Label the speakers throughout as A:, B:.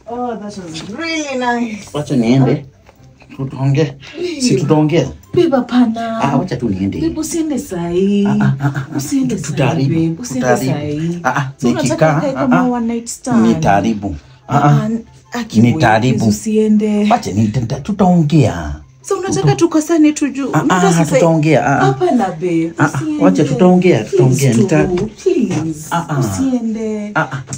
A: Oh, that was really nice.
B: Wacha niende. Tutaongea. Si tutaongea.
A: Beba pana.
B: Wacha tu niende.
A: Bibi usiende sahi. Usiende sahi. Usiende sahi.
B: Nikikaa
A: kama one night stand.
B: Nitaharibu. Nitaharibu.
A: Usiende.
B: Wacha tutaongea.
A: So unataka tukosane tujue.
B: Tutaongea.
A: Hapana babe.
B: Wacha tutaongea.
A: Please.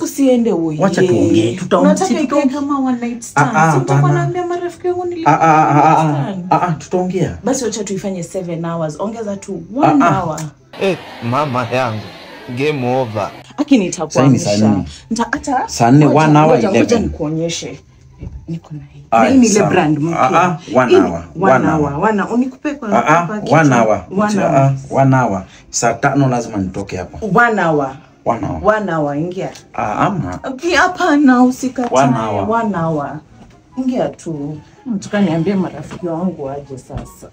A: Usiende wewe.
B: Wacha tuongee.
A: Unataka ikae kama one night stand. Si utakuwa naambia marafiki wangu nilikuwa.
B: Tutaongea.
A: Basi wacha tuifanye 7 hours. Ongeza tu 1 hour.
C: Mama yangu. Game over.
A: Akini itakuamisha. Hata
B: saa 4 1 hour 11.
A: Ngoja nikuonyeshe. Niko na hii. Na hii ni ile brand mpya.
B: 1 hour.
A: Unikupe kwa
B: 1 hour. 1 hour. Saa 5 lazima nitoke hapa.
A: 1 hour. 1 hour ingia.
B: Ama.
A: Okay, hapana usikatae.
B: 1
A: hour. Ingia tu. Nataka niambie marafiki wangu aje sasa.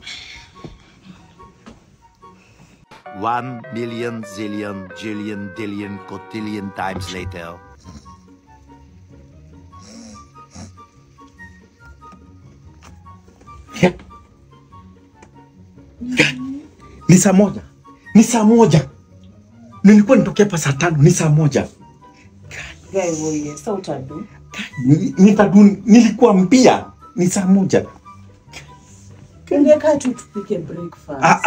C: 1 million zillion jillion dillion cotillion times later.
B: Ni saa moja. Nilikuwa nitokea hapa saa 5, ni saa 1.
A: Wewe sasa utadu.
B: Nilikuwa mpia. Ni saa 1.
A: Kenge tu tupike breakfast.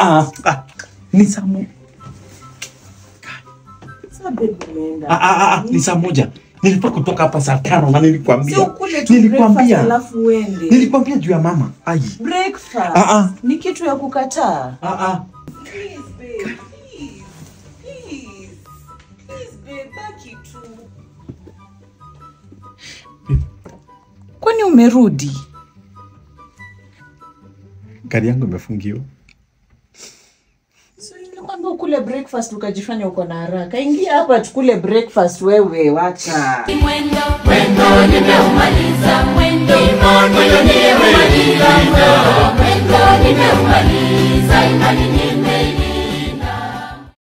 B: Ni saa 1.
A: Sasa baby umeenda.
B: Ni saa 1. Nilikuwa kutoka hapa saa 5 na nilikwambia.
A: Sio kule tu breakfast alafu uende.
B: Nilikwambia juu ya mama.
A: Breakfast. Ni kitu ya kukataa. Please babe. Please babe, baki tu. Kwani umerudi?
B: Gari yangu imefungiwa.
A: So nilikwambia ukule breakfast ukajifanya uko na haraka. Ingia hapa tukule breakfast wewe, wacha.
D: Mwendo nimeumaliza, mwendo nimeumaliza, mwendo nimeumaliza, imani